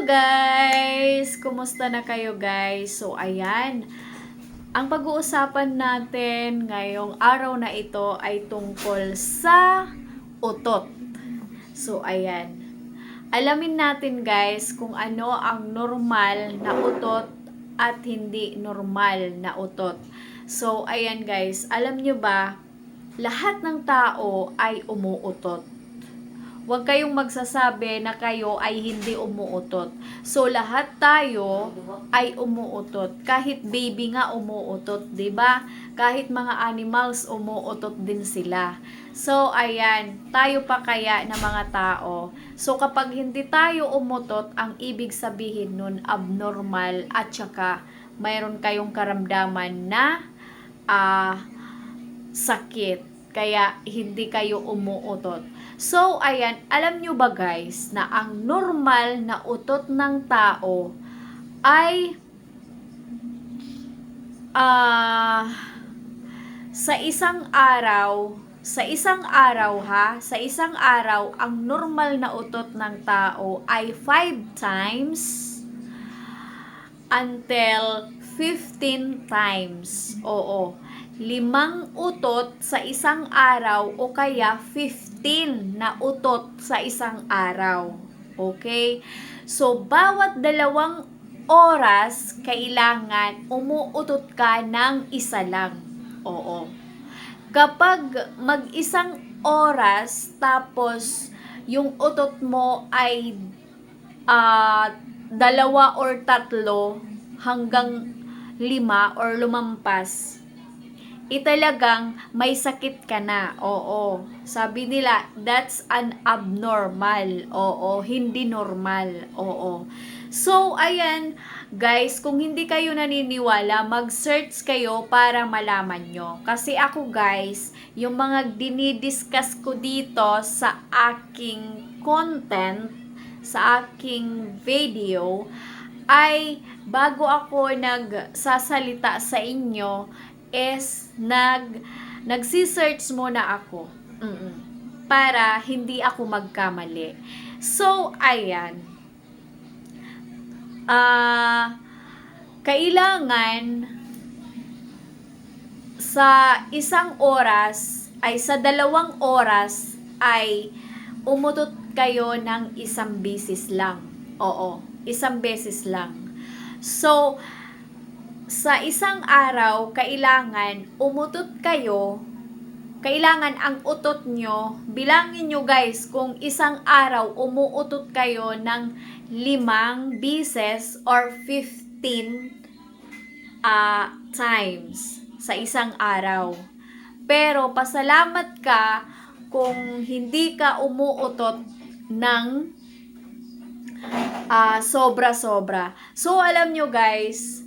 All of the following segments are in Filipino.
Hello guys! Kumusta na kayo guys? So ayan, ang pag-uusapan natin ngayong araw na ito ay tungkol sa utot. So ayan, alamin natin guys kung ano ang normal na utot at hindi normal na utot. So ayan guys, alam nyo ba, lahat ng tao ay umuutot. Huwag kayong magsasabi na kayo ay hindi umuutot. So, lahat tayo ay umuutot. Kahit baby nga umuutot, 'di ba? Kahit mga animals umuutot din sila. So, ayan, tayo pa kaya na mga tao. So, kapag hindi tayo umutot, ang ibig sabihin nun abnormal at saka mayroon kayong karamdaman na sakit. Kaya hindi kayo umuutot. So, ayan, alam nyo ba guys, na ang normal na utot ng tao ay sa isang araw, sa isang araw, ang normal na utot ng tao ay 5 times until 15 times. Oo. 5 utot sa isang araw o kaya 15 na utot sa isang araw. Okay? So, bawat 2 oras, kailangan umuutot ka ng isa lang. Oo. Kapag mag-isang oras, tapos yung utot mo ay 2 or 3 hanggang 5 or lumampas, talagang may sakit ka na. Oo. Sabi nila, that's an abnormal. Oo. Hindi normal. Oo. So, ayan, guys, kung hindi kayo naniniwala, mag-search kayo para malaman nyo. Kasi ako, guys, yung mga dinidiscuss ko dito sa aking content, sa aking video, ay bago ako nagsasalita sa inyo, is nagsi-search muna ako para hindi ako magkamali. So, ayan. Kailangan sa isang oras ay sa 2 oras ay umutot kayo ng 1 beses lang. Oo, 1 beses lang. So, sa isang araw, kailangan umutot kayo, kailangan ang utot nyo, bilangin nyo guys, kung isang araw umuutot kayo ng 5 beses or 15 times sa isang araw. Pero pasalamat ka kung hindi ka umuutot ng sobra-sobra. So, alam nyo guys,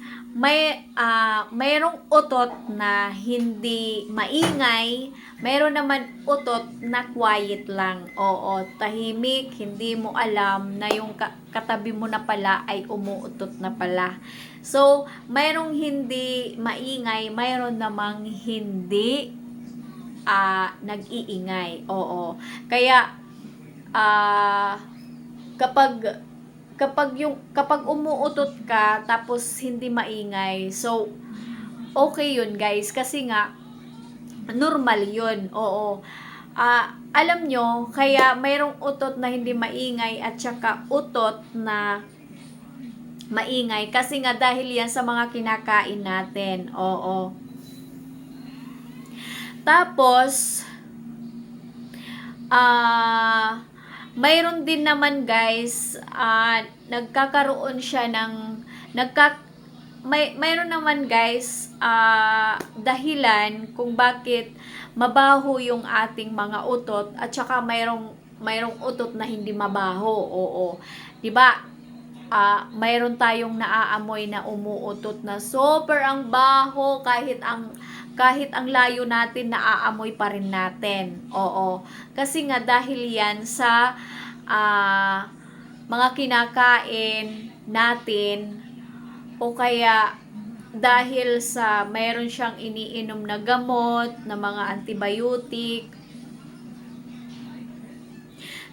mayroong utot na hindi maingay, mayroon naman utot na quiet lang. Oo, tahimik, hindi mo alam na yung katabi mo na pala ay umuutot na pala. So, mayroong hindi maingay, mayroon namang hindi nag-iingay. Oo. Kaya, kapag umuutot ka tapos hindi maingay, so okay yun guys, kasi nga normal yun. Oo. Alam nyo, kaya mayroong utot na hindi maingay at saka utot na maingay, kasi nga dahil yan sa mga kinakain natin. Oo. Tapos mayroon din naman guys, nagkakaroon siya ng mayroon naman guys dahilan kung bakit mabaho yung ating mga utot at saka mayroong utot na hindi mabaho. Oo. 'Di ba? Mayroon tayong naaamoy na umuutot na super ang baho, kahit ang layo natin, naaamoy pa rin natin. Oo. Kasi nga dahil yan sa mga kinakain natin, o kaya dahil sa mayroon siyang iniinom na gamot, na mga antibiotic.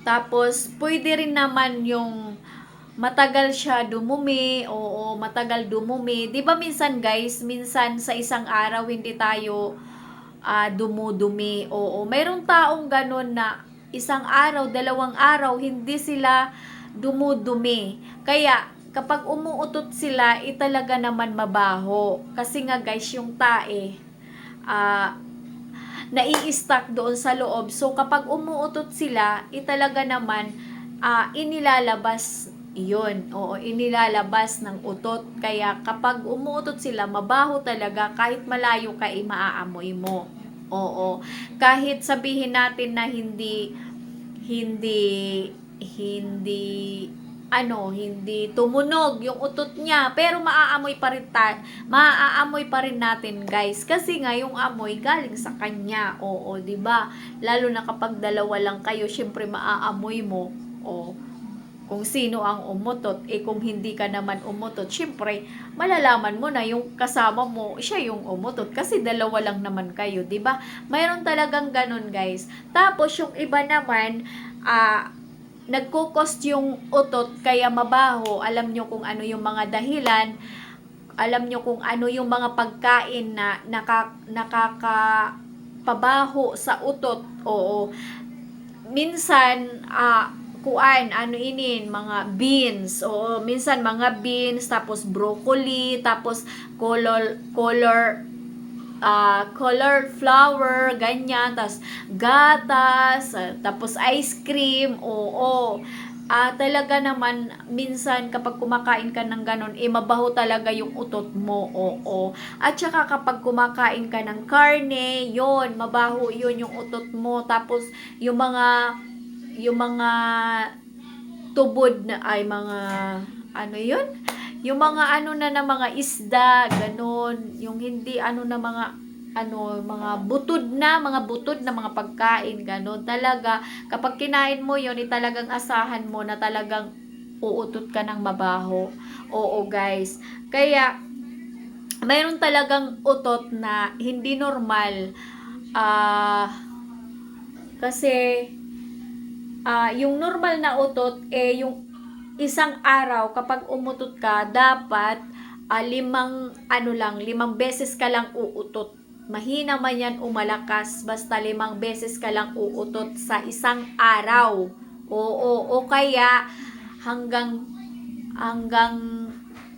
Tapos, pwede rin naman yung matagal siya dumumi, oo, matagal dumumi. 'Di ba minsan guys, minsan sa isang araw hindi tayo dumudumi. Oo, mayroong taong ganun na isang araw, dalawang araw, hindi sila dumudumi. Kaya, kapag umuutot sila, talaga naman mabaho. Kasi nga guys, yung tae, ah, nai-stuck doon sa loob. So, kapag umuutot sila, talaga naman, inilalabas yun. Oo, inilalabas ng utot. Kaya, kapag umuutot sila, mabaho talaga. Kahit malayo ka, maaamoy mo. Oo. Kahit sabihin natin na hindi, hindi, hindi tumunog yung utot niya, pero maaamoy pa rin natin, guys. Kasi nga, yung amoy galing sa kanya. Oo, 'di ba? Lalo na kapag dalawa lang kayo, syempre maaamoy mo. Oo, kung sino ang umutot. Kung hindi ka naman umutot, syempre, malalaman mo na yung kasama mo, siya yung umutot. Kasi dalawa lang naman kayo, 'di ba? Mayroon talagang ganun, guys. Tapos, yung iba naman, nagko-cost yung utot kaya mabaho. Alam nyo kung ano yung mga dahilan. Alam nyo kung ano yung mga pagkain na nakakapabaho sa utot. Oo. Minsan, mga beans. Oo, minsan mga beans, tapos broccoli, tapos colored flour, ganyan, tapos gatas, tapos ice cream, oo. Talaga naman, minsan kapag kumakain ka ng ganon, mabaho talaga yung utot mo, oo. At saka kapag kumakain ka ng karne, yon mabaho yun yung utot mo. Tapos, yung mga tubod na, yun? Yung mga na mga isda, ganun, yung hindi na mga butod na mga pagkain, ganun. Talaga, kapag kinain mo yun, talagang asahan mo na talagang uutot ka ng mabaho. Oo, guys. Kaya, mayroon talagang utot na hindi normal. Kasi, yung normal na utot, yung isang araw, kapag umutot ka, dapat 5 beses ka lang uutot. Mahina man yan o malakas, basta 5 beses ka lang uutot sa isang araw. Oo, o kaya hanggang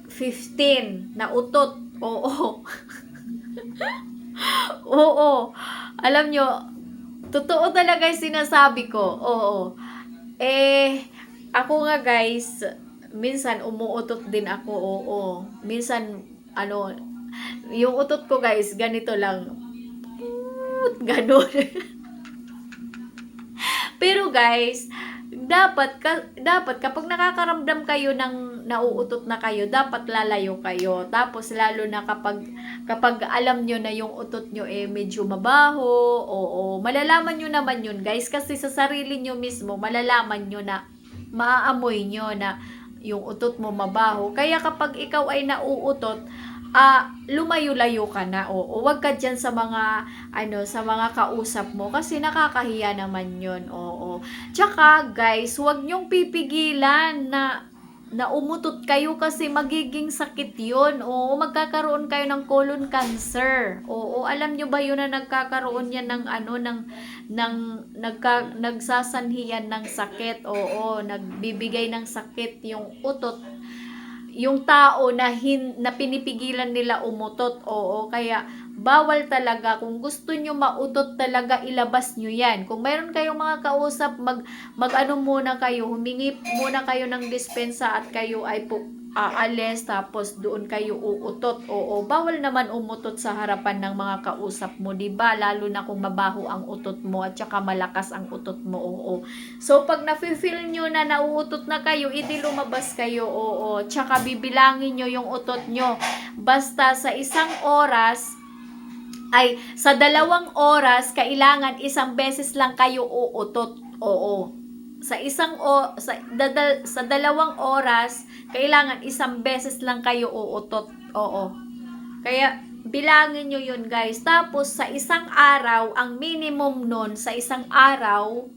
15 na utot. Oo. Oo. Alam nyo, totoo talaga yung sinasabi ko. Oo. Ako nga guys, minsan umuutot din ako, oo. Minsan, yung utot ko guys, ganito lang. Ganun. Pero guys, dapat kapag nakakaramdam kayo ng nauutot na kayo, dapat lalayo kayo. Tapos lalo na kapag alam nyo na yung utot nyo medyo mabaho, oo, malalaman nyo naman yun guys, kasi sa sarili nyo mismo, malalaman nyo na, maaamoy nyo na yung utot mo mabaho. Kaya kapag ikaw ay nauutot, lumayo-layo ka na. Oo, wag ka diyan sa mga kausap mo kasi nakakahiya naman 'yon. Oo. Tsaka guys, wag niyong pipigilan na umutot kayo kasi magiging sakit 'yon. Oo, magkakaroon kayo ng colon cancer. Oo, alam niyo ba 'yun na nagkakaroon yan ng nagsasanhiyan ng sakit. Oo, nagbibigay ng sakit yung utot, yung tao na pinipigilan nila umutot. Oo, kaya bawal talaga. Kung gusto nyo mautot talaga, ilabas nyo yan. Kung mayroon kayong mga kausap, muna kayo, humingi muna kayo ng dispensa at kayo ay aalis, tapos doon kayo uutot. Oo, bawal naman umutot sa harapan ng mga kausap mo, diba? Lalo na kung mabaho ang utot mo at saka malakas ang utot mo. Oo. So, pag nafe-feel nyo na nauutot na kayo, lumabas kayo. Oo. Tsaka bibilangin nyo yung utot nyo. Basta sa sa 2 oras, kailangan 1 beses lang kayo uutot. Oo. Sa 2 oras, kailangan 1 beses lang kayo uutot. Oo. Kaya, bilangin nyo yun guys. Tapos, sa isang araw, ang minimum nun, sa isang araw,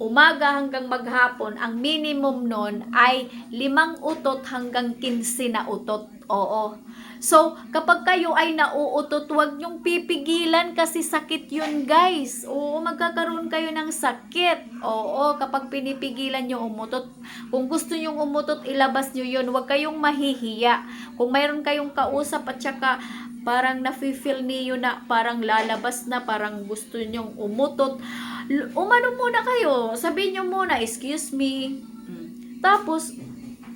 umaga hanggang maghapon, ang minimum nun ay 5 utot hanggang 15 na utot. Oo. So, kapag kayo ay nauutot, huwag nyong pipigilan kasi sakit yun, guys. Oo, magkakaroon kayo ng sakit. Oo, kapag pinipigilan nyo umutot. Kung gusto nyong umutot, ilabas nyo yun. Huwag kayong mahihiya. Kung mayroon kayong kausap at saka parang nafe-feel niyo na parang lalabas na, parang gusto nyong umutot, umano muna kayo. Sabihin nyo muna, excuse me. Tapos,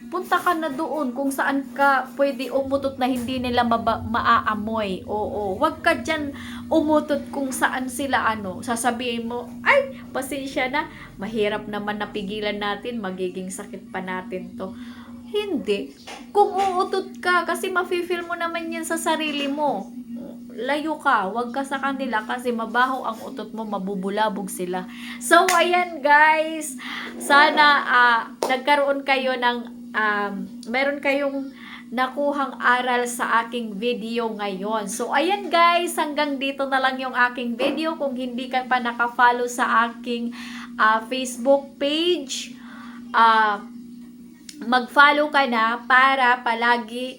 punta ka na doon kung saan ka pwede umutot na hindi nila maaamoy. Oo, wag ka dyan umutot kung saan sila sasabihin mo, ay, pasensya na, mahirap naman napigilan natin, magiging sakit pa natin to. Hindi. Kung uutot ka, kasi mafe-feel mo naman yan sa sarili mo. Layo ka, wag ka sa kanila kasi mabaho ang utot mo, mabubulabog sila. So, ayan guys, sana nagkaroon kayo ng meron kayong nakuhang aral sa aking video ngayon. So, ayan guys, hanggang dito na lang yung aking video. Kung hindi ka pa nakafollow sa aking Facebook page, mag-follow ka na para palagi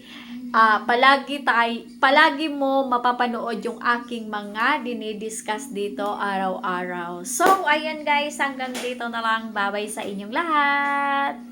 mo mapapanood yung aking mga dinidiscuss dito araw-araw. So, ayan guys, hanggang dito na lang. Bye-bye sa inyong lahat!